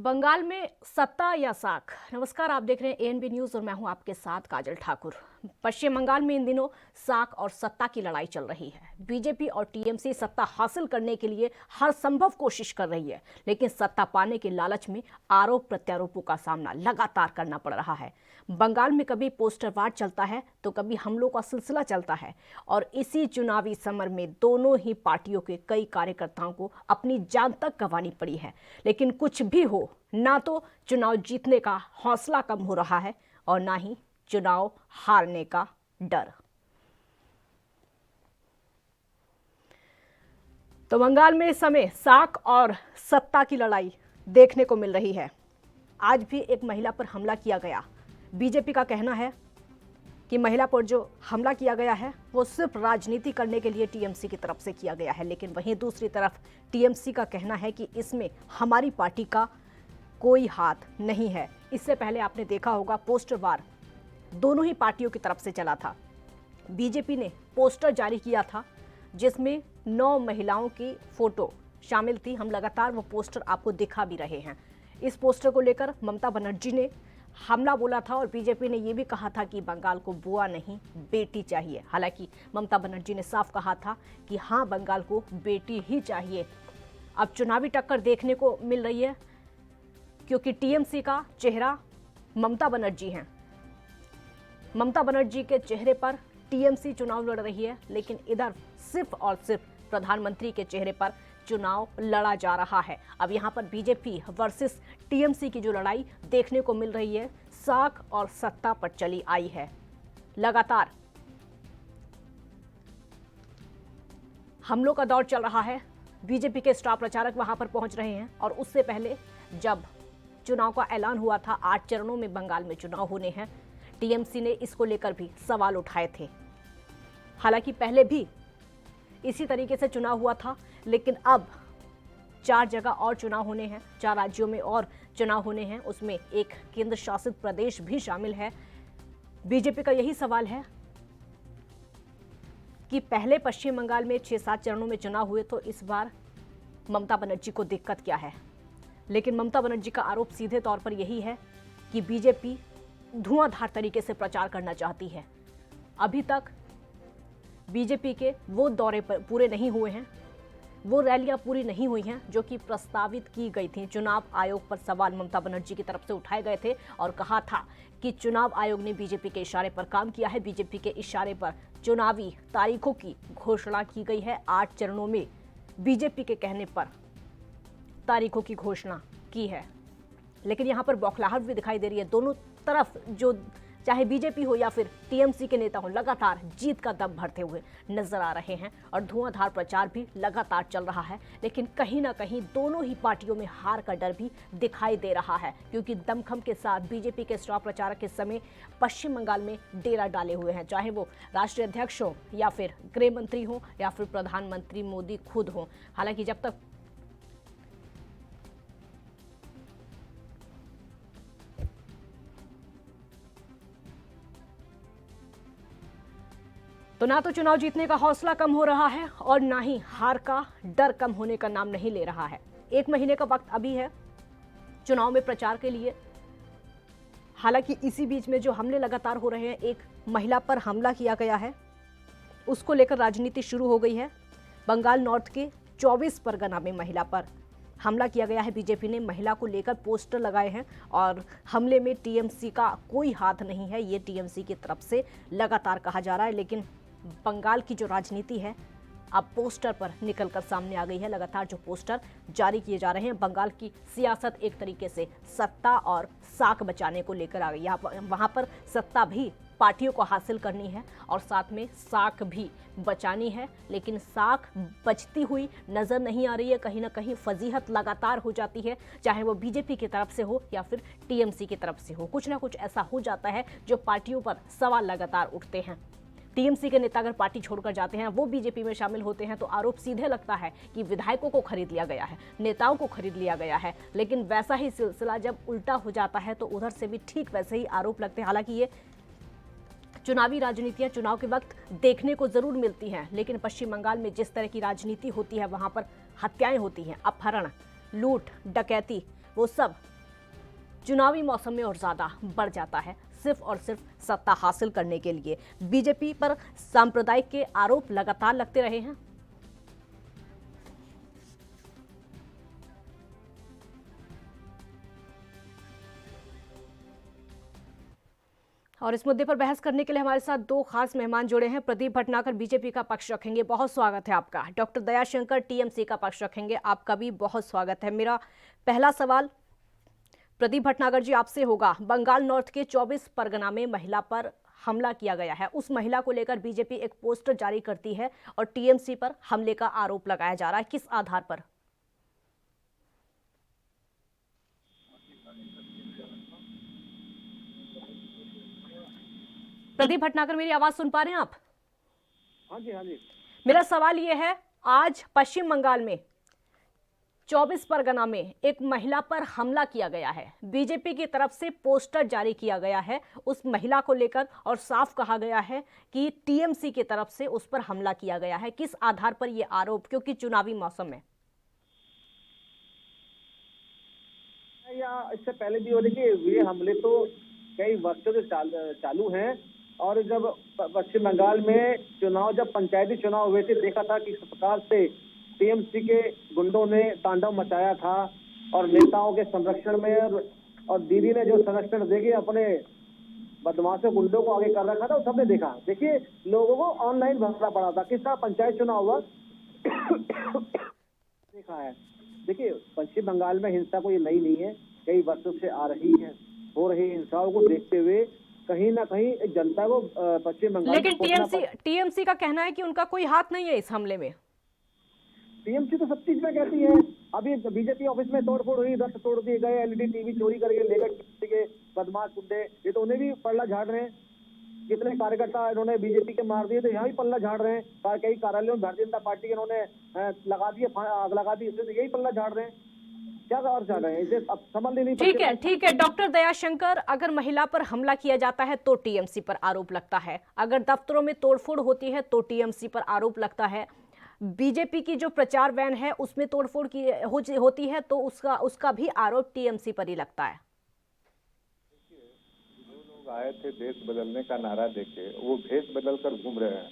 बंगाल में सत्ता या साख। नमस्कार, आप देख रहे हैं एएनबी न्यूज और मैं हूं आपके साथ काजल ठाकुर। पश्चिम बंगाल में इन दिनों साख और सत्ता की लड़ाई चल रही है। बीजेपी और टीएमसी सत्ता हासिल करने के लिए हर संभव कोशिश कर रही है, लेकिन सत्ता पाने के लालच में आरोप प्रत्यारोपों का सामना लगातार करना पड़ रहा है। बंगाल में कभी पोस्टर वार चलता है तो कभी हमलों का सिलसिला चलता है और इसी चुनावी समर में दोनों ही पार्टियों के कई कार्यकर्ताओं को अपनी जान तक गंवानी पड़ी है। लेकिन कुछ भी हो, ना तो चुनाव जीतने का हौसला कम हो रहा है और ना ही चुनाव हारने का डर। तो बंगाल में इस समय साख और सत्ता की लड़ाई देखने को मिल रही है। आज भी एक महिला पर हमला किया गया। बीजेपी का कहना है कि महिला पर जो हमला किया गया है वो सिर्फ राजनीति करने के लिए टीएमसी की तरफ से किया गया है, लेकिन वहीं दूसरी तरफ टीएमसी का कहना है कि इसमें हमारी पार्टी का कोई हाथ नहीं है। इससे पहले आपने देखा होगा पोस्टर वार दोनों ही पार्टियों की तरफ से चला था। बीजेपी ने पोस्टर जारी किया था जिसमें 9 महिलाओं की फोटो शामिल थी। हम लगातार वो पोस्टर आपको दिखा भी रहे हैं। इस पोस्टर को लेकर ममता बनर्जी ने हमला बोला था और बीजेपी ने यह भी कहा था कि बंगाल को बुआ नहीं बेटी चाहिए। हालांकि ममता बनर्जी ने साफ कहा था कि हाँ, बंगाल को बेटी ही चाहिए। अब चुनावी टक्कर देखने को मिल रही है क्योंकि टीएमसी का चेहरा ममता बनर्जी हैं। ममता बनर्जी के चेहरे पर टीएमसी चुनाव लड़ रही है, लेकिन इधर सिर्फ और सिर्फ प्रधानमंत्री के चेहरे पर चुनाव लड़ा जा रहा है। अब यहां पर बीजेपी वर्सेस टीएमसी की जो लड़ाई देखने को मिल रही है, साख और सत्ता पर चली आई है। लगातार हमलों का दौर चल रहा है। बीजेपी के स्टार प्रचारक वहां पर पहुंच रहे हैं और उससे पहले जब चुनाव का ऐलान हुआ था, 8 चरणों में बंगाल में चुनाव होने हैं, टीएमसी ने इसको लेकर भी सवाल उठाए थे। हालांकि पहले भी इसी तरीके से चुनाव हुआ था, लेकिन अब 4 जगह और चुनाव होने हैं, 4 राज्यों में और चुनाव होने हैं, उसमें एक केंद्र शासित प्रदेश भी शामिल है। बीजेपी का यही सवाल है कि पहले पश्चिम बंगाल में 6-7 चरणों में चुनाव हुए, तो इस बार ममता बनर्जी को दिक्कत क्या है। लेकिन ममता बनर्जी का आरोप सीधे तौर पर यही है कि बीजेपी धुआंधार तरीके से प्रचार करना चाहती है। अभी तक बीजेपी के वो दौरे पर पूरे नहीं हुए हैं, वो रैलियां पूरी नहीं हुई हैं जो कि प्रस्तावित की गई थी। चुनाव आयोग पर सवाल ममता बनर्जी की तरफ से उठाए गए थे और कहा था कि चुनाव आयोग ने बीजेपी के इशारे पर काम किया है। बीजेपी के इशारे पर चुनावी तारीखों की घोषणा की गई है। 8 चरणों में बीजेपी के कहने पर तारीखों की घोषणा की है, लेकिन यहाँ पर बौखलाहट भी दिखाई दे रही है। दोनों तरफ जो चाहे बीजेपी हो या फिर टीएमसी के नेता हो, लगातार जीत का दम भरते हुए नजर आ रहे हैं और धुआंधार प्रचार भी लगातार चल रहा है। लेकिन कहीं ना कहीं दोनों ही पार्टियों में हार का डर भी दिखाई दे रहा है, क्योंकि दमखम के साथ बीजेपी के स्टार प्रचारक इस समय पश्चिम बंगाल में डेरा डाले हुए हैं, चाहे वो राष्ट्रीय अध्यक्ष हो या फिर गृह मंत्री हो या फिर प्रधानमंत्री मोदी खुद हो। हालांकि जब तक तो ना तो चुनाव जीतने का हौसला कम हो रहा है और ना ही हार का डर कम होने का नाम नहीं ले रहा है। 1 महीने का वक्त अभी है चुनाव में प्रचार के लिए। हालांकि इसी बीच में जो हमले लगातार हो रहे हैं, एक महिला पर हमला किया गया है, उसको लेकर राजनीति शुरू हो गई है। बंगाल नॉर्थ के 24 परगना में महिला पर हमला किया गया है। बीजेपी ने महिला को लेकर पोस्टर लगाए हैं और हमले में टीएमसी का कोई हाथ नहीं है, ये टीएमसी की तरफ से लगातार कहा जा रहा है। लेकिन बंगाल की जो राजनीति है अब पोस्टर पर निकलकर सामने आ गई है। लगातार जो पोस्टर जारी किए जा रहे हैं, बंगाल की सियासत एक तरीके से सत्ता और साख बचाने को लेकर आ गई। वहां पर सत्ता भी पार्टियों को हासिल करनी है और साथ में साख भी बचानी है, लेकिन साख बचती हुई नजर नहीं आ रही है। कहीं ना कहीं फजीहत लगातार हो जाती है, चाहे वो बीजेपी की तरफ से हो या फिर टीएमसी की तरफ से हो। कुछ ना कुछ ऐसा हो जाता है जो पार्टियों पर सवाल लगातार उठते हैं। टीएमसी के नेता अगर पार्टी छोड़कर जाते हैं, वो बीजेपी में शामिल होते हैं, तो आरोप सीधे लगता है कि विधायकों को खरीद लिया गया है, नेताओं को खरीद लिया गया है। लेकिन वैसा ही सिलसिला जब उल्टा हो जाता है तो उधर से भी ठीक वैसे ही आरोप लगते हैं। हालांकि ये चुनावी राजनीतियां चुनाव के वक्त देखने को जरूर मिलती हैं, लेकिन पश्चिम बंगाल में जिस तरह की राजनीति होती है वहां पर हत्याएं होती हैं, अपहरण, लूट, डकैती, वो सब चुनावी मौसम में और ज्यादा बढ़ जाता है, सिर्फ और सिर्फ सत्ता हासिल करने के लिए। बीजेपी पर सांप्रदायिक के आरोप लगातार लगते रहे हैं। और इस मुद्दे पर बहस करने के लिए हमारे साथ दो खास मेहमान जुड़े हैं। प्रदीप भटनागर बीजेपी का पक्ष रखेंगे, बहुत स्वागत है आपका। डॉक्टर दयाशंकर टीएमसी का पक्ष रखेंगे, आपका भी बहुत स्वागत है। मेरा पहला सवाल प्रदीप भटनागर जी आपसे होगा। बंगाल नॉर्थ के 24 परगना में महिला पर हमला किया गया है। उस महिला को लेकर बीजेपी एक पोस्टर जारी करती है और टीएमसी पर हमले का आरोप लगाया जा रहा है, किस आधार पर? प्रदीप भटनागर, मेरी आवाज सुन पा रहे हैं आप? हाँ जी, हाँ जी। मेरा सवाल यह है, आज पश्चिम बंगाल में 24 परगना में एक महिला पर हमला किया गया है। बीजेपी की तरफ से पोस्टर जारी किया गया है उस महिला को लेकर और साफ कहा गया है कि टीएमसी की तरफ से उस पर हमला किया गया है। किस आधार पर यह आरोप, क्योंकि चुनावी मौसम है? या इससे पहले भी हो रही कि ये हमले तो कई वर्षों से चालू हैं। और जब पश्चिम बंगाल में जब पंचायती चुनाव हुए थे, देखा था कि किस प्रकार से टीएमसी के गुंडों ने तांडव मचाया था और नेताओं के संरक्षण में और दीदी ने जो संरक्षण देके अपने बदमाशों गुंडों को आगे कर रखा था, वो सबने देखा। देखिए, लोगों को ऑनलाइन भरना पड़ा था, किस तरह पंचायत चुनाव हुआ देखा है। देखिए, पश्चिम बंगाल में हिंसा कोई नई नहीं है, कई वर्षों से आ रही है। हो रही हिंसाओं को देखते हुए कहीं ना कहीं जनता को पश्चिम बंगाल, लेकिन टीएमसी का कहना है कि उनका कोई हाथ नहीं है इस हमले में। टीएमसी तो सब चीज में कहती है। अभी बीजेपी ऑफिस में तोड़फोड़ हुई, रथ तोड़ दिए गए, एलईडी टीवी चोरी करके लेकर के बदमाश गुंडे, ये तो उन्हें भी पल्ला झाड़ रहे हैं। कितने कार्यकर्ता इन्होंने बीजेपी के मार दिए, तो यहाँ भी पल्ला झाड़ रहे हैं। कई कार्यालयों में भारतीय जनता पार्टी के इन्होंने लगा दिए, आग लगा दी, इसलिए यही पल्ला झाड़ रहे हैं। क्या और चाह रहे हैं, इसे अब समझ नहीं। ठीक है डॉक्टर दयाशंकर, अगर महिला पर हमला किया जाता है तो टीएमसी पर आरोप लगता है, अगर दफ्तरों में तोड़फोड़ होती है तो टीएमसी पर आरोप लगता है, बीजेपी की जो प्रचार वैन है उसमें तोड़फोड़ की होती है तो उसका भी आरोप टीएमसी पर ही लगता है। जो लोग आए थे देश बदलने का नारा देके, वो भेष बदल कर घूम रहे हैं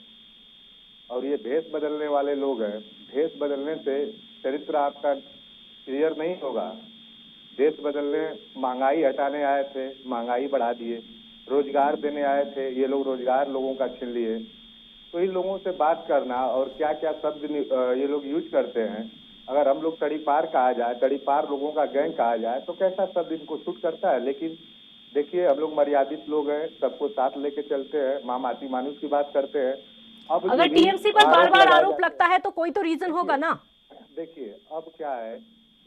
और ये भेष बदलने वाले लोग हैं। भेष बदलने से चरित्र आपका क्लियर नहीं होगा। देश बदलने, महंगाई हटाने आए थे, महंगाई बढ़ा दिए। रोजगार देने आए थे, ये लोग रोजगार लोगों का छीन लिए। तो इन लोगों से बात करना और क्या क्या शब्द ये लोग यूज करते हैं, अगर हम लोग तड़ीपार कहा जाए, तड़ीपार लोगों का गैंग कहा जाए, तो कैसा शब्द इनको सूट करता है। लेकिन देखिए, हम लोग मर्यादित लोग हैं, सबको साथ लेके चलते हैं, मामाती मानुष की बात करते हैं। अब अगर टीएमसी पर बार बार आरोप लगता है तो कोई तो रीजन होगा ना। देखिए, अब क्या है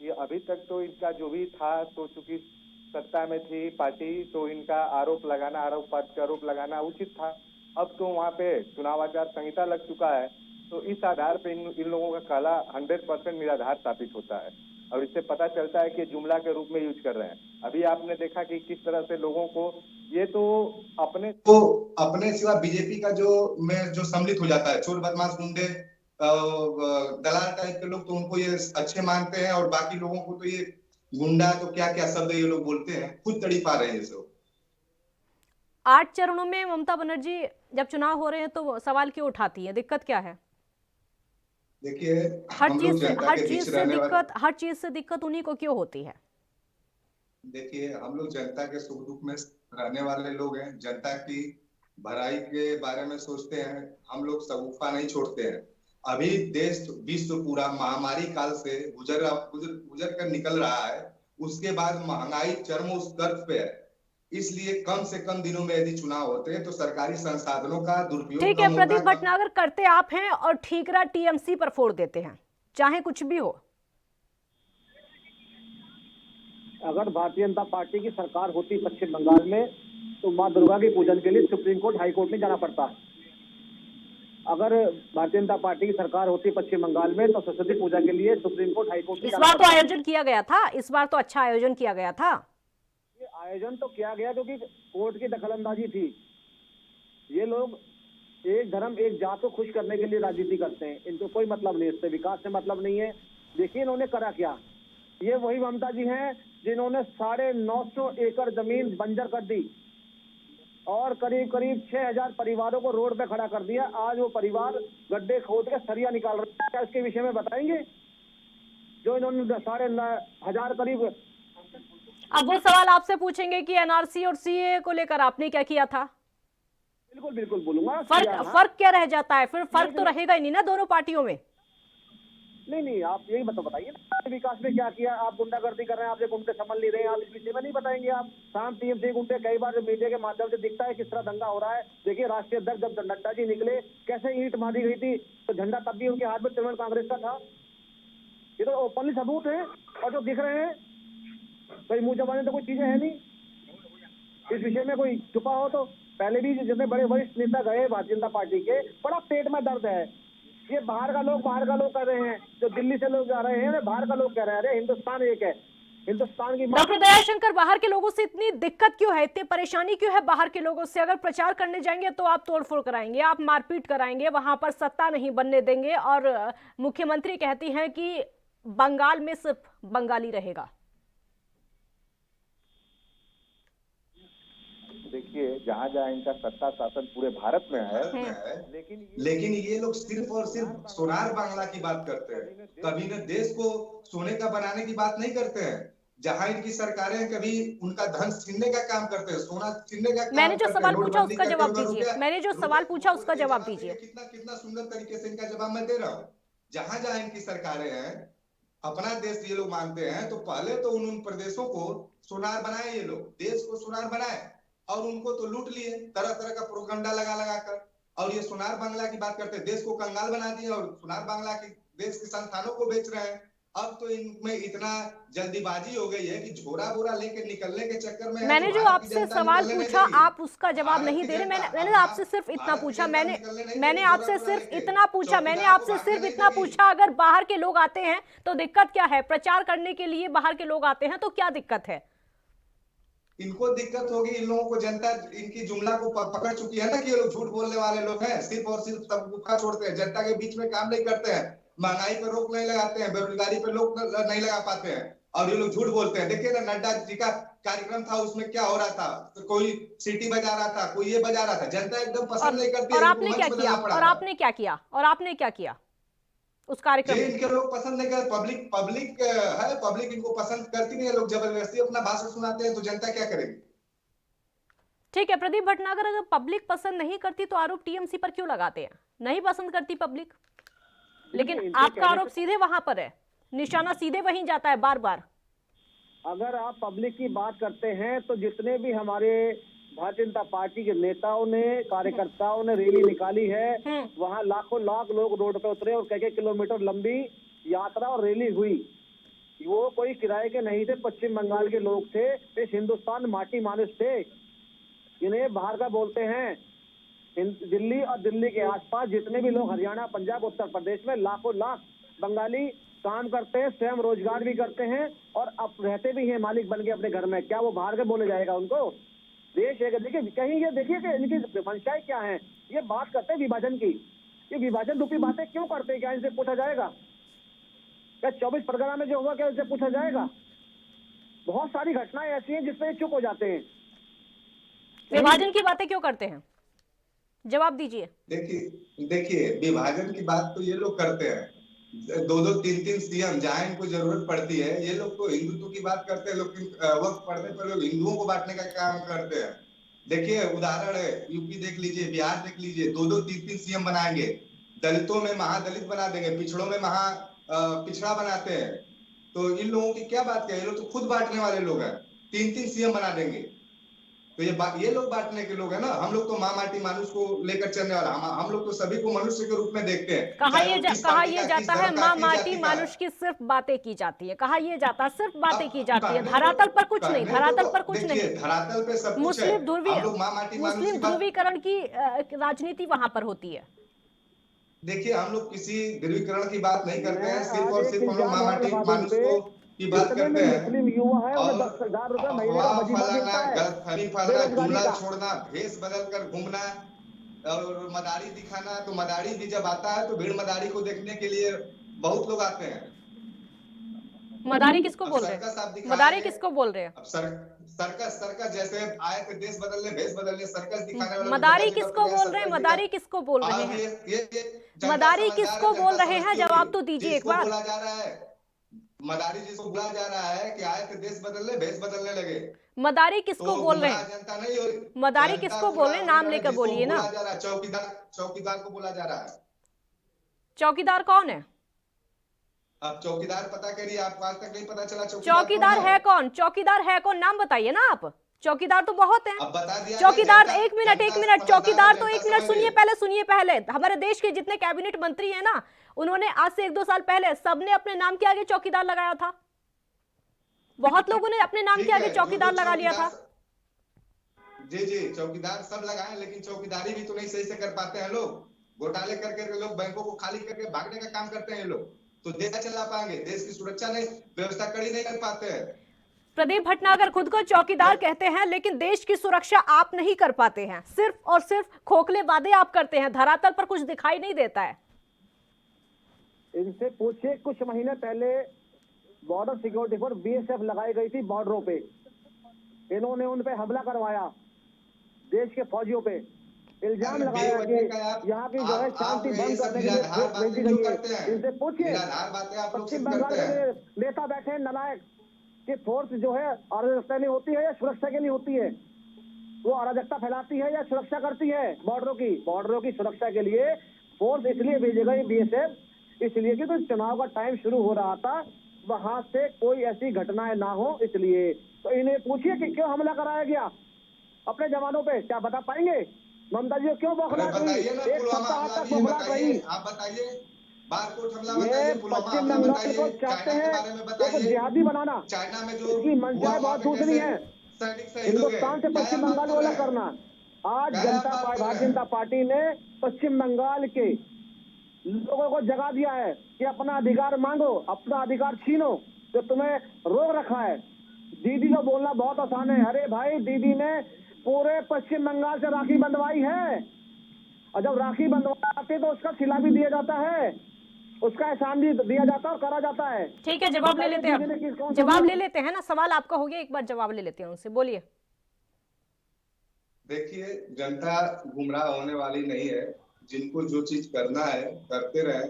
कि अभी तक तो इनका जो भी था, तो चूंकि सत्ता में थी पार्टी, तो इनका आरोप लगाना उचित था। अब तो वहाँ पे चुनाव आचार संहिता लग चुका है, तो इस आधार पे इन लोगों का काला 100% निराधार साबित होता है और इससे पता चलता है कि जुमला के रूप में यूज कर रहे हैं। अभी आपने देखा कि किस तरह से लोगों को ये तो अपने सिवा बीजेपी का जो सम्मिलित हो जाता है, चोर बदमाश गुंडे दलाल टाइप के लोग, तो उनको ये अच्छे मानते हैं और बाकी लोगों को तो ये गुंडा, तो क्या क्या शब्द ये लोग बोलते हैं, खुद तड़ीपा रहे हैं। सब 8 चरणों में ममता बनर्जी जब चुनाव हो रहे हैं तो सवाल क्यों उठाती है, दिक्कत क्या है? देखिए, हर चीज से दिक्कत उन्हीं को क्यों होती है? देखिए, हम लोग जनता के सुख दुख में रहने वाले लोग हैं, जनता की भलाई के बारे में सोचते हैं। हम लोग सगुफा नहीं छोड़ते हैं। अभी देश विश्व पूरा महामारी काल से गुजर कर निकल रहा है। उसके बाद महंगाई चरम स्तर पे है, इसलिए कम से कम दिनों में यदि चुनाव होते हैं तो सरकारी संसाधनों का दुरुपयोग। ठीक है प्रदीप भटनागर, करते आप हैं और ठीकरा टीएमसी पर फोड़ देते हैं, चाहे कुछ भी हो। अगर भारतीय जनता पार्टी की सरकार होती पश्चिम बंगाल में, तो माँ दुर्गा के पूजन के लिए सुप्रीम कोर्ट, हाई कोर्ट नहीं जाना पड़ता। अगर भारतीय जनता पार्टी की सरकार होती पश्चिम बंगाल में, तो सरस्वती पूजा के लिए सुप्रीम कोर्ट, हाई कोर्ट। इस बार तो आयोजन किया गया था, इस बार तो अच्छा आयोजन किया गया था। ये आयोजन तो किया गया क्योंकि कोर्ट की दखलंदाजी थी। ये लोग एक धर्म एक जात को खुश करने के लिए राजनीति करते हैं, इनको कोई मतलब नहीं, इससे विकास से मतलब नहीं है। देखिए इन्होंने करा क्या, ये वही ममता जी हैं जिन्होंने 950 एकड़ जमीन बंजर कर दी और करीब करीब 6000 परिवारों को रोड पे खड़ा कर दिया। आज वो परिवार गड्ढे खोद के सरिया निकाल रहे हैं। क्या इसके विषय में बताएंगे? जो इन्होंने 1500 करीब। अब वो सवाल आपसे पूछेंगे कि एनआरसी और सीए को लेकर आपने क्या किया था। बिल्कुल बिल्कुल बोलूंगा। फर्क क्या रह जाता है फिर? फर्क तो रहेगा ही नहीं ना दोनों पार्टियों में। नहीं, आप यही बताइए विकास में क्या किया। आप गुंडागर्दी कर रहे हैं, आपसे गुंडे संभल नहीं रहे हैं, आप इस विषय में नहीं बताएंगे। आप शाम टीएमसी गुंडे कई बार मीडिया के माध्यम से दिखता है किस तरह दंगा हो रहा है। देखिए राष्ट्रीय अध्यक्ष जब नड्डा जी निकले कैसे ईंट मारी गई थी, तो झंडा तब भी उनके हाथ में तृणमूल कांग्रेस का था। ये तो ओपनली सबूत है और जो दिख रहे हैं कोई मुंह जबाने तो कोई चीजें है नहीं। इस विषय में कोई छुपा हो तो पहले भी जितने बड़े वरिष्ठ नेता गए भारतीय जनता पार्टी के, बड़ा पेट में दर्द है। ये बाहर का लोग कर रहे हैं, जो दिल्ली से लोग जा रहे हैं बाहर का लोग कह रहे हैं अरे हिंदुस्तान एक है, हिंदुस्तान की। डॉक्टर दयाशंकर, बाहर के लोगों से इतनी दिक्कत क्यों है, इतनी परेशानी क्यों है बाहर के लोगों से? अगर प्रचार करने जाएंगे तो आप तोड़फोड़ कराएंगे, आप मारपीट कराएंगे, वहां पर सत्ता नहीं बनने देंगे और मुख्यमंत्री कहती हैं कि बंगाल में सिर्फ बंगाली रहेगा। देखिए जहाँ जहाँ इनका सत्ता शासन पूरे भारत में है, लेकिन ये लोग सिर्फ और सिर्फ सोनार बांग्ला की बात करते हैं, कभी न देश को सोने का बनाने की बात नहीं करते हैं। जहाँ इनकी सरकारें कभी उनका धन छीनने का काम करते हैं, सोना छीनने का काम। मैंने जो सवाल पूछा उसका जवाब दीजिए। मैंने जो सवाल पूछा उसका जवाब दीजिए। कितना सुंदर तरीके से इनका जवाब मैं दे रहा हूँ। जहाँ जहाँ इनकी सरकारें हैं, अपना देश ये लोग मानते हैं, तो पहले तो उन प्रदेशों को सोनार बनाए, ये लोग देश को सोनार बनाए और उनको तो लूट लिए तरह तरह का प्रोपगंडा लगा कर। और ये सोनार बांग्ला की बात करते हैं, देश को कंगाल बना दिए और सोनार बांग्ला की देश के संस्थानों को बेच रहे हैं। अब तो इनमें इतना जल्दीबाजी हो गई है कि झोरा बोरा लेके निकलने के चक्कर में। मैंने जो आपसे सवाल पूछा आप उसका जवाब नहीं दे रहे। मैंने आपसे सिर्फ इतना पूछा, मैंने आपसे सिर्फ इतना पूछा, मैंने आपसे सिर्फ इतना पूछा, अगर बाहर के लोग आते हैं तो दिक्कत क्या है? प्रचार करने के लिए बाहर के लोग आते हैं तो क्या दिक्कत है? इनको दिक्कत होगी, इन लोगों को जनता इनकी जुमला को पकड़ चुकी है ना कि ये लोग झूठ बोलने वाले लोग हैं, सिर्फ और सिर्फ तबका छोड़ते हैं, जनता के बीच में काम नहीं करते हैं, महंगाई पर रोक नहीं लगाते हैं, बेरोजगारी पर रोक नहीं लगा पाते हैं और ये लोग झूठ बोलते हैं। देखिए ना नड्डा जी का कार्यक्रम था, उसमें क्या हो रहा था, तो कोई सीटी बजा रहा था, कोई ये बजा रहा था, जनता एकदम पसंद नहीं करती। और आपने क्या किया? और आपने क्या किया उस कार्यक्रम में? इनके लोग पसंद नहीं करते, पब्लिक है, पब्लिक इनको पसंद करती नहीं है, लोग जबरदस्ती अपना भाषण सुनाते हैं, तो जनता क्या करेगी? ठीक है प्रदीप भटनागर, अगर पब्लिक पसंद नहीं करती तो आरोप टीएमसी पर क्यों लगाते हैं? नहीं पसंद करती पब्लिक, लेकिन आपका आरोप सीधे वहां पर है, निशाना सीधे वहीं जाता है बार बार। अगर आप पब्लिक की बात करते हैं तो जितने भी हमारे भारतीय जनता पार्टी के नेताओं ने, कार्यकर्ताओं ने रैली निकाली है, वहां लाखों लाख लोग रोड पे उतरे और कई किलोमीटर लंबी यात्रा और रैली हुई। वो कोई किराए के नहीं थे, पश्चिम बंगाल के लोग थे, इस हिंदुस्तान माटी मानुष थे, इन्हें बाहर का बोलते हैं। दिल्ली और दिल्ली के आसपास जितने भी लोग, हरियाणा, पंजाब, उत्तर प्रदेश में लाखों लाख बंगाली काम करते हैं, स्वयं रोजगार भी करते हैं और अब रहते भी हैं मालिक बन के अपने घर में। क्या वो बाहर के बोले जाएगा उनको? देश है। देखिए कहीं ये देखिए कि इनकी मंशाएं क्या है। ये बात करते हैं विभाजन की, ये विभाजन रूपी बातें क्यों करते हैं? क्या इनसे पूछा जाएगा? क्या 24 परगना में जो हुआ क्या इनसे पूछा जाएगा? बहुत सारी घटनाएं ऐसी हैं जिसपे चुप हो जाते हैं। विभाजन की बातें क्यों करते हैं? जवाब दीजिए। देखिए विभाजन की बात तो ये लोग करते हैं, 2-2, 3-3 सीएम जहां इनको जरूरत पड़ती है। ये लोग तो हिंदुत्व की बात करते हैं, लेकिन वक्त पड़ने पर लोग हिंदुओं को बांटने का काम करते हैं। देखिए उदाहरण है, यूपी देख लीजिए, बिहार देख लीजिए, 2-2, 3-3 सीएम बनाएंगे, दलितों में महादलित बना देंगे, पिछड़ों में पिछड़ा बनाते हैं। तो इन लोगों की क्या बात है? ये लोग तो खुद बांटने वाले लोग हैं, 3-3 सीएम बना देंगे। तो ये लोग बांटने के लोग हैं ना। हम लोग तो माँ माटी मानुष को लेकर चलने वाला, हम लोग तो सभी को मनुष्य के रूप में देखते हैं। कहा यह जाता है माँ माटी मानुष की सिर्फ बातें की जाती है, कहा यह जाता है सिर्फ बातें की जाती है, धरातल पर कुछ नहीं, धरातल पर कुछ नहीं। धरातल पे सब कुछ है। मुस्लिम ध्रुवीकरण की राजनीति वहां पर होती है। देखिए हम लोग किसी ध्रुवीकरण की बात नहीं करते हैं, सिर्फ और सिर्फ हम लोग माँ माटी मानुष को की बात करते हैं। मुस्लिम युवा है और 10,000 रुपए महीने का वजीफा मिलता है। गलतफहमी फैलाना, जुमला छोड़ना, भेष बदल कर घूमना और मदारी दिखाना। तो मदारी भी जब आता है तो भीड़ मदारी को देखने के लिए बहुत लोग आते हैं। ठीक है, प्रदीप भटनागर, आपका बहुत बहुत धन्यवाद। आपने जो सवाल पूछा उसका जवाब दिया, लेकिन आप जो बहुत लोग आते हैं। मदारी किसको अब बोल रहे सर्कस आप हैं? दिखा मदारी रहे हैं। किसको बोल रहे हैं? अब सर्कस सर्कस जैसे आए थे देश बदलने भेष बदलने, सर्कस दिखाने वाले मदारी किसको बोल रहे हैं? मदारी किसको बोल रहे अब हैं? ये जनता मदारी समझदार किसको है, बोल जनता रहे हैं? समझती जवाब होगी। तो दीजिए एक जिसको बार। बोला जा रहा है मदारी, जिसको बोला जा रहा है कि आए थे देश बदलने भेष बदलने लगे, मदारी किसको तो बोल रहे गुमराह हैं? जनता नहीं हो रही। मदारी जनता किसको बोल गुमराह रहे हैं? होने नाम वाला लेकर जिसको बोलिए ना। बोला जा रहा है, चौकीदार को बोला जा रहा है। चौकीदार कौन है? अब चौकीदार पता करिए, आपको आज तक नहीं पता चला चौकीदार है कौन? चौकीदार है कौन? नाम बताइए ना आप। चौकीदार तो बहुत हैं। अब बता दिया चौकीदार, जनता- एक मिनट जनता चौकीदार तो समझदार है, एक जनता मिनट समझ सुनिए पहले। हमारे देश के जितने कैबिनेट मंत्री हैं ना, उन्होंने आज से 1-2 साल पहले सबने अपने नाम के आगे चौकीदार लगाया था। बहुत लोगों ने अपने नाम ठीक के आगे है, चौकीदार जो लगा लिया था। जी चौकीदार सब लगाए, लेकिन चौकीदारी भी तो नहीं सही से कर पाते हैं लोग। घोटाले करके लोग बैंकों को खाली करके भागने का काम करते हैं लोग, तो देश चला पाएंगे? देश की सुरक्षा नहीं, व्यवस्था कड़ी नहीं कर पाते हैं। प्रदीप भटनागर खुद को चौकीदार कहते हैं, लेकिन देश की सुरक्षा आप नहीं कर पाते हैं। सिर्फ और सिर्फ खोखले वादे आप करते हैं, धरातल पर कुछ दिखाई नहीं देता है। इनसे पूछिए, कुछ महीने पहले बॉर्डर सिक्योरिटी पर बीएसएफ लगाई गई थी बॉर्डरों पे, इन्होंने उन पे हमला करवाया, देश के फौजियों पे इल्जाम लगाया कि यहाँ की जो है शांति भंग करने के लिए भेजी गई है। इनसे पूछिए, पश्चिम बंगाल के नेता बैठे हैं नलायक कि फोर्स जो है अराजकता नहीं होती है या सुरक्षा के लिए होती है, वो अराजकता फैलाती है या सुरक्षा करती है? बॉर्डरों की सुरक्षा के लिए फोर्स इसलिए भेजी गई बीएसएफ, इसलिए कि तो चुनाव का टाइम शुरू हो रहा था, वहां से कोई ऐसी घटनाएं ना हो इसलिए। तो इन्हें पूछिए कि क्यों हमला कराया गया अपने जवानों पे, क्या बता पाएंगे? ममता जी क्यों बौखलाहट हुई? एक सप्ताह तक बौखलाहट रही। आप बताइए, बारकोट हमला ये बताइए, पश्चिम बंगाल को चाहते हैं एक जिहादी बनाना, चाइना में जो इसकी मंशा बहुत दूसरी है, हिंदुस्तान से पश्चिम बंगाल को अलग करना। आज भारतीय जनता पार्टी ने पश्चिम बंगाल के लोगों को जगा दिया है कि अपना अधिकार मांगो, अपना अधिकार छीनो, जो तुम्हें रोक रखा है। दीदी को बोलना बहुत आसान है, अरे भाई दीदी ने पूरे पश्चिम बंगाल से राखी बंधवाई है, और जब राखी बंधवाती है तो उसका सिला भी दिया जाता है, उसका एहसान भी दिया जाता है और करा जाता है। ठीक है, जवाब ले लेते हैं, जवाब ले लेते हैं ना। सवाल आपका हो गया, एक बार जवाब ले लेते हैं उनसे, बोलिए। देखिए, जनता गुमराह होने वाली नहीं है, जिनको जो चीज करना है करते रहे।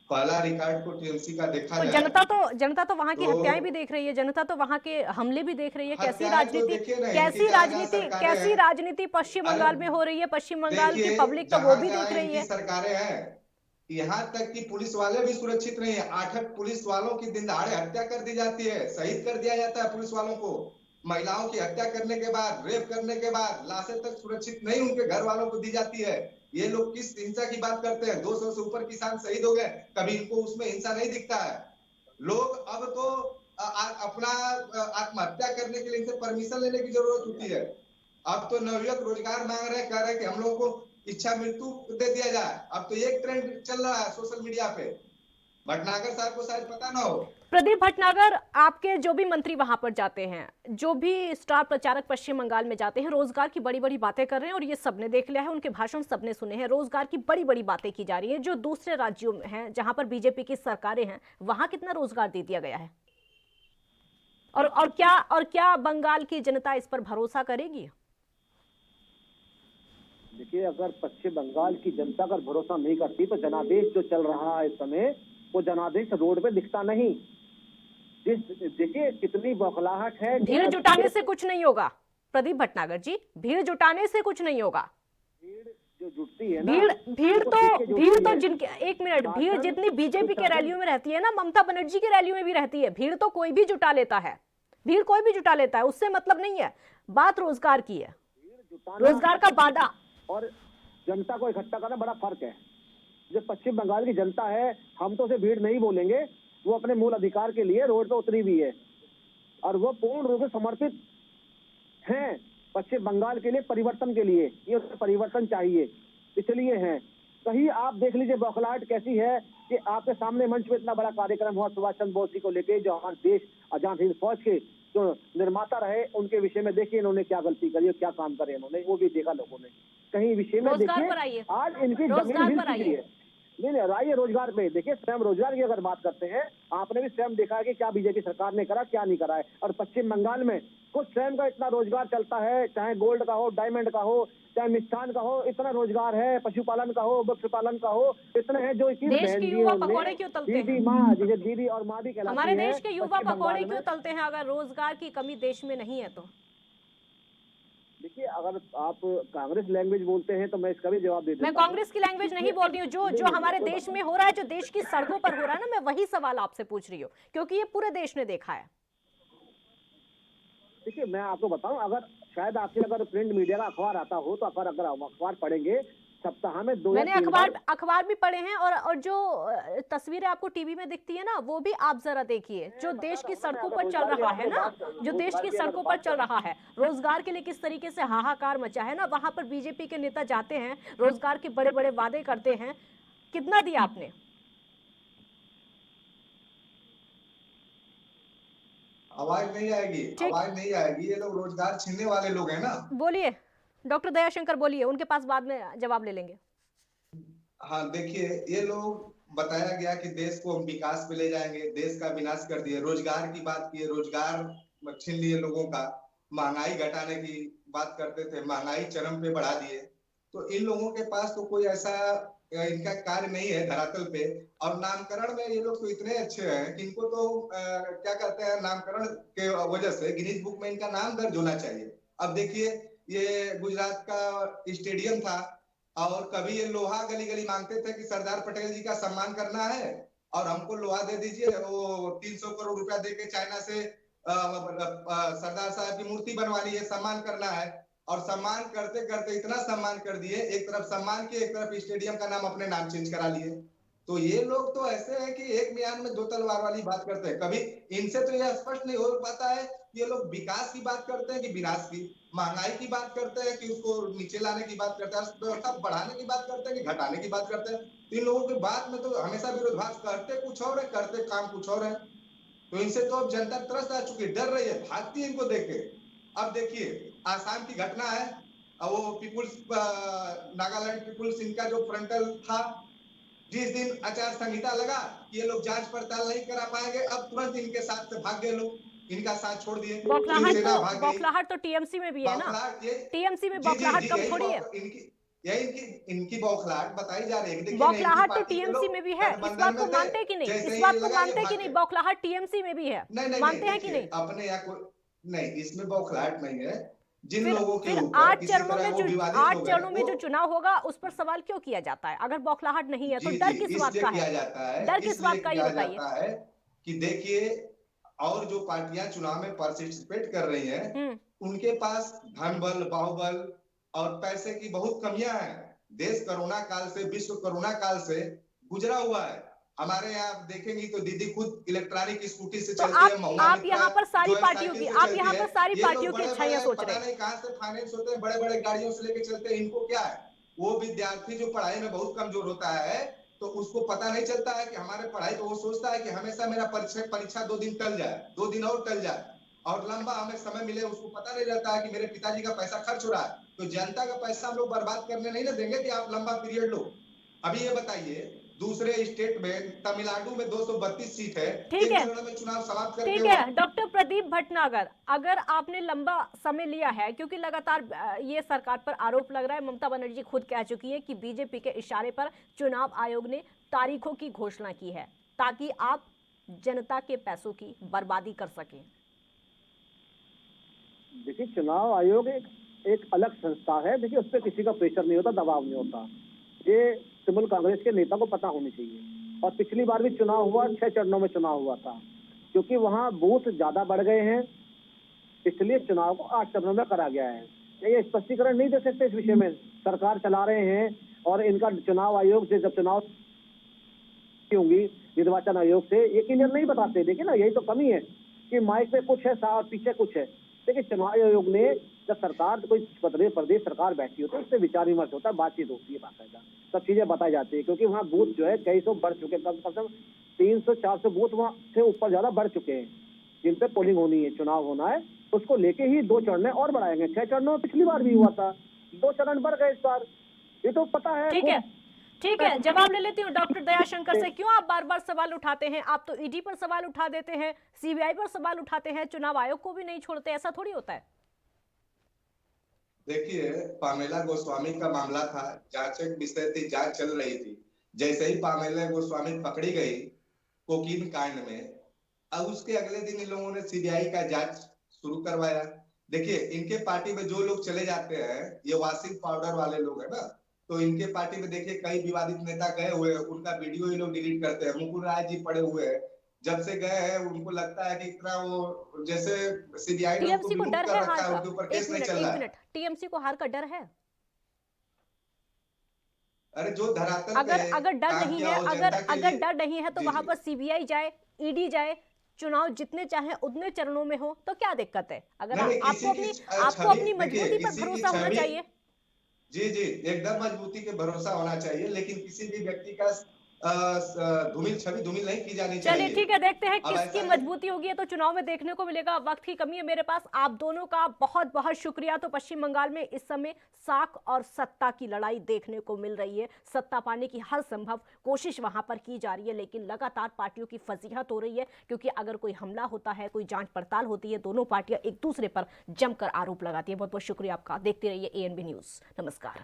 पहला रिकॉर्ड को टीएमसी का देखा तो जाए, जनता तो वहां की हत्याएं भी देख रही है, जनता तो वहां के हमले भी देख रही है। कैसी राजनीति पश्चिम बंगाल में हो रही है, पश्चिम बंगाल की पब्लिक तो वो भी देख रही है। सरकारें हैं, यहाँ तक कि पुलिस वाले भी सुरक्षित नहीं है। 8 पुलिस वालों की दिन दहाड़े हत्या कर दी जाती है, शहीद कर दिया जाता है पुलिस वालों को। महिलाओं की हत्या करने के बाद, रेप करने के बाद लाशें तक सुरक्षित नहीं उनके घर वालों को दी जाती है। ये लोग किस हिंसा की बात करते हैं? 200 से ऊपर किसान शहीद हो गए, कभी इनको उसमें हिंसा नहीं दिखता है। लोग अब तो अपना आत्महत्या करने के लिए इनसे परमिशन लेने की जरूरत होती है। अब तो नवयुवक रोजगार मांग रहे हैं, कह रहे हैं कि हम लोगों को इच्छा मृत्यु दे दिया जाए। अब तो एक ट्रेंड चल रहा है सोशल मीडिया पे, भटनागर साहब को शायद पता ना हो। प्रदीप भटनागर, आपके जो भी मंत्री वहां पर जाते हैं, जो भी स्टार प्रचारक पश्चिम बंगाल में जाते हैं, रोजगार की बड़ी बड़ी बातें कर रहे हैं, और ये सबने देख लिया है, उनके भाषण सबने सुने हैं। रोजगार की बड़ी बड़ी बातें की जा रही है। जो दूसरे राज्यों में हैं, जहां पर बीजेपी की सरकारें हैं, वहां कितना रोजगार दे दिया गया है? और क्या बंगाल की जनता इस पर भरोसा करेगी? देखिए, अगर पश्चिम बंगाल की जनता अगर भरोसा नहीं करती तो जनादेश जो चल रहा है इस समय, वो जनादेश रोड पे दिखता नहीं। देखिए कितनी बौखलाहट है। भीड़ जुटाने से कुछ नहीं होगा प्रदीप भटनागर जी, भीड़ जुटाने से कुछ नहीं होगा। भीड़ जो जुटती है ना, भीड़ तो जिनके, एक मिनट, भीड़ जितनी बीजेपी के रैलियों में रहती है ना, ममता बनर्जी की रैलियों में भी रहती है। भीड़ तो कोई भी जुटा लेता है, भीड़ कोई भी जुटा लेता है, उससे मतलब नहीं है। बात रोजगार की है, रोजगार का वादा और जनता को इकट्ठा करना बड़ा फर्क है। जो पश्चिम बंगाल की जनता है, हम तो उसे भीड़ नहीं बोलेंगे, वो अपने मूल अधिकार के लिए रोड पर उतरी हुई है, और वो पूर्ण रूप से समर्पित हैं पश्चिम बंगाल के लिए, परिवर्तन के लिए। ये परिवर्तन चाहिए, इसलिए हैं। कहीं आप देख लीजिए बौखलाहट कैसी है कि आपके सामने मंच पे इतना बड़ा कार्यक्रम हुआ सुभाष चंद्र बोस जी को लेके, जो हमारे देश आजाद हिंद फौज के जो निर्माता रहे, उनके विषय में देखिए इन्होंने क्या गलती करी और क्या काम करे इन्होंने, वो भी देखा लोगों ने। कहीं विषय में देखिए, आज इनकी जमीन हिल चुकी है। नहीं, आइए रोजगार पे देखिए, स्वयं रोजगार की अगर बात करते हैं, आपने भी स्वयं देखा है कि क्या बीजेपी सरकार ने करा, क्या नहीं करा है। और पश्चिम बंगाल में कुछ स्वयं का इतना रोजगार चलता है, चाहे गोल्ड का हो, डायमंड का हो, चाहे मिष्ठान का हो, इतना रोजगार है, पशुपालन का हो, मत्स्य पालन का हो, इतने हैं जो इक्कीस देश बहन के जी युवा हैं, पकौड़े क्यों तलते दीदी हैं? माँ, जिसे दीदी और माँ भी कहलाती हमारे है देश के युवा पश्चिम पकौड़े बंगाल क्यों में। तलते हैं अगर रोजगार की कमी देश में नहीं है तो? देखिए, अगर आप कांग्रेस लैंग्वेज बोलते हैं तो मैं इसका भी जवाब दे देता मैं हूं। कांग्रेस की लैंग्वेज नहीं बोल रही हूँ, जो हमारे देश में हो रहा है, जो देश की सड़कों पर हो रहा है ना, मैं वही सवाल आपसे पूछ रही हूँ, क्योंकि ये पूरे देश ने देखा है। देखिए, मैं आपको बताऊं, अगर शायद आपके अगर प्रिंट मीडिया का अखबार आता हो तो अगर अखबार पढ़ेंगे, सप्ताह में 2 या मैंने 3 बार अखबार भी पढ़े हैं, और जो तस्वीरें आपको टीवी में दिखती है ना, वो भी आप जरा देखिए, जो देश की सड़कों पर चल रहा है ना, जो देश की सड़कों पर चल रहा है, रोजगार के लिए किस तरीके से हाहाकार मचा है ना, वहां पर बीजेपी के नेता जाते हैं, रोजगार के बड़े बड़े वादे करते हैं। कितना दिया आपने? आवाज नहीं आएगी, आवाज नहीं आएगी, ये लोग रोजगार छीनने वाले लोग हैं ना। बोलिए डॉक्टर दयाशंकर, बोलिए, उनके पास बाद में जवाब ले लेंगे। हाँ देखिए, ये लोग बताया गया कि देश को हम विकास पे ले जाएंगे, देश का विनाश कर दिए। रोजगार की बात की, रोजगार छीन लिए लोगों का। महंगाई घटाने की बात करते थे, महंगाई चरम पे बढ़ा दिए। तो इन लोगों के पास तो कोई ऐसा इनका कार्य नहीं है धरातल पे। और नामकरण में ये लोग तो इतने अच्छे हैं कि इनको तो क्या कहते हैं, नामकरण के वजह से गिनीज बुक में इनका नाम दर्ज होना चाहिए। अब देखिए, ये गुजरात का स्टेडियम था, और कभी ये लोहा गली गली मांगते थे कि सरदार पटेल जी का सम्मान करना है और हमको लोहा दे दीजिए। वो 300 करोड़ रुपया देके चाइना से सरदार साहब की मूर्ति बनवानी है, सम्मान करना है। और सम्मान करते करते इतना सम्मान कर दिए, एक तरफ सम्मान किए, एक तरफ स्टेडियम का नाम अपने नाम चेंज करा लिए। तो ये लोग तो ऐसे हैं कि एक म्यान में 2 तलवार वाली बात करते हैं। कभी इनसे तो यह स्पष्ट नहीं हो पाता है ये लोग विकास की बात करते हैं कि विनाश की, महंगाई की बात करते हैं कि उसको नीचे लाने की बात करते हैं, अर्थव्यवस्था बढ़ाने की बात करते हैं कि घटाने की बात करते हैं। तो इन लोगों की बात में तो हमेशा विरोधाभास, करते कुछ और है, करते काम कुछ और है। तो इनसे तो अब जनता त्रस्त आ चुकी है, डर रही है, भागती है इनको देख के। अब देखिए, आसाम की घटना है, वो पीपुल्स नागालैंड पीपुल्स इनका जो फ्रंटल था, जिस दिन आचार संहिता लगा ये लोग जांच पड़ताल नहीं करा पाएंगे, अब तुरंत इनके साथ से भाग गए लोग, इनका साथ छोड़ दिए। बौखलाहट तो टीएमसी में भी है ना, टीएमसी में बौखलाहट कम थोड़ी है। इनकी बौखलाहट बताई जा रही है। बौखलाहट तो टीएमसी में भी है, इस बात को मानते कि नहीं? इस बात को मानते कि नहीं? बौखलाहट टीएमसी में भी है, मानते हैं कि नहीं? अपने यहाँ कोई नहीं, इसमें बौखलाहट नहीं है। जिन लोगों के फिर ऊपर 8 चरणों में जो चुनाव होगा उस पर सवाल क्यों किया जाता है? अगर बौखलाहट नहीं है तो डर किस बात का है? डर किस बात का, ये बताइए। कि देखिए, और जो पार्टियां चुनाव में पार्टिसिपेट कर रही हैं, उनके पास धन बल, बाहुबल और पैसे की बहुत कमियां हैं। देश कोरोना काल से, विश्व कोरोना काल से गुजरा हुआ है। हमारे यहाँ देखेंगी तो दीदी खुद इलेक्ट्रॉनिक स्कूटी से चलती है। आप यहाँ पर सारी पार्टियों की अच्छाइयां सोच रहे हैं। नहीं कहाँ से फाइनेंस होते हैं, बड़े बड़े गाड़ियों से लेके चलते हैं। इनको क्या है, वो विद्यार्थी जो पढ़ाई में बहुत कमजोर होता है तो उसको पता नहीं चलता है कि हमारे पढ़ाई, तो वो सोचता है कि हमेशा मेरा परीक्षा 2 दिन टल जाए, 2 दिन और टल जाए और लंबा हमें समय मिले। उसको पता नहीं रहता है कि मेरे पिताजी का पैसा खर्च हो रहा है। तो जनता का पैसा हम लोग बर्बाद करने नहीं ना देंगे कि आप लंबा पीरियड लो। अभी ये बताइए, दूसरे स्टेट में, तमिलनाडु में 232 सीट है, ठीक है, में चुनाव समाप्त करके। ठीक है डॉक्टर प्रदीप भटनागर, अगर आपने लंबा समय लिया है, क्योंकि लगातार ये सरकार पर आरोप लग रहा है, ममता बनर्जी खुद कह चुकी है कि बीजेपी के इशारे पर चुनाव आयोग ने तारीखों की घोषणा की है ताकि आप जनता के पैसों की बर्बादी कर सकें। देखिए, चुनाव आयोग एक अलग संस्था है। देखिए, उस पर किसी का प्रेशर नहीं होता, दबाव नहीं होता। ये तृणमूल कांग्रेस के नेता को पता होनी चाहिए। और पिछली बार भी चुनाव हुआ, 6 चरणों में चुनाव हुआ था, क्योंकि वहां बूथ ज्यादा बढ़ गए हैं, इसलिए चुनाव को 8 चरणों में करा गया है। ये स्पष्टीकरण नहीं दे सकते इस विषय में, सरकार चला रहे हैं और इनका चुनाव आयोग से जब चुनाव होंगी, निर्वाचन आयोग से ये क्लियर नहीं बताते। देखिए ना, यही तो कमी है कि माइक पे कुछ है और पीछे कुछ है। देखिए, चुनाव आयोग ने जब सरकार कोई प्रदेश सरकार बैठी होती है, उससे विचार विमर्श होता है, बातचीत होती है, बाकायदा सब चीजें बताई जाती है। क्योंकि वहाँ बूथ जो है कई सौ बढ़ चुके, कम से कम 300-400 बूथ वहाँ से ऊपर ज्यादा बढ़ चुके हैं जिन पे पोलिंग होनी है, चुनाव होना है। उसको लेके ही 2 चरण और बढ़ाएंगे। 6 चरणों में पिछली बार भी हुआ था, 2 चरण बढ़ गए इस बार, ये तो पता है। ठीक है, ठीक है, जवाब ले लेती हूँ डॉक्टर दयाशंकर से। क्यों आप बार बार सवाल उठाते हैं? आप तो ईडी पर सवाल उठा देते हैं, सीबीआई पर सवाल उठाते हैं, चुनाव आयोग को भी नहीं छोड़ते, ऐसा थोड़ी होता है। देखिए, पामेला गोस्वामी का मामला था, जांच एक विषय थी, जांच चल रही थी। जैसे ही पामेला गोस्वामी पकड़ी गई कोकीन कांड में, अब उसके अगले दिन इन लोगों ने सीबीआई का जांच शुरू करवाया। देखिए, इनके पार्टी में जो लोग चले जाते हैं, ये वॉशिंग पाउडर वाले लोग है ना, तो इनके पार्टी में देखिए कई विवादित नेता गए हुए हैं, उनका वीडियो ये लोग डिलीट करते हैं। मुकुल राय जी पड़े हुए हैं, जब से गए हैं उनको लगता है कि इतना वो जैसे सीबीआई ने उनको टीएमसी को विमुक्त डर कर है रखा हार है, का? उनके ऊपर एक केस नहीं मिनट, चल एक रहा है। मिनट, टीएमसी को हार का डर है? अरे जो धरातल अगर पे अगर डर काम नहीं किया है, हो अगर जनता के अगर लिए। डर नहीं है तो जी, वहां जी। पर सीबीआई जाए, ईडी जाए, चुनाव जितने चाहे उतने चरणों में हो, तो क्या दिक्कत है? अगर नहीं, किसी आपको की आपको छवि अपनी देखिए, मजबूती पर किसी की भरोसा होना छवि, चाहिए। जी जी, एकदम मजबूती के भरोसा होना चाहिए, लेकिन किसी भी व्यक्ति का धूमिल छवि धूमिल नहीं की जानी चलिए चाहिए। ठीक है, देखते हैं अब किसकी ऐसा नहीं। मजबूती होगी, ये तो चुनाव में देखने को मिलेगा। वक्त की कमी है मेरे पास। आप दोनों का बहुत बहुत शुक्रिया। तो पश्चिम बंगाल में इस समय साख और सत्ता की लड़ाई देखने को मिल रही है। सत्ता पाने की हर संभव कोशिश वहां पर की जा रही है, लेकिन लगातार पार्टियों की फजीहत हो रही है, क्योंकि अगर कोई हमला होता है, कोई जांच पड़ताल होती है, दोनों पार्टियां एक दूसरे पर जमकर आरोप लगाती है। बहुत बहुत शुक्रिया आपका। देखते रहिए ANB न्यूज। नमस्कार।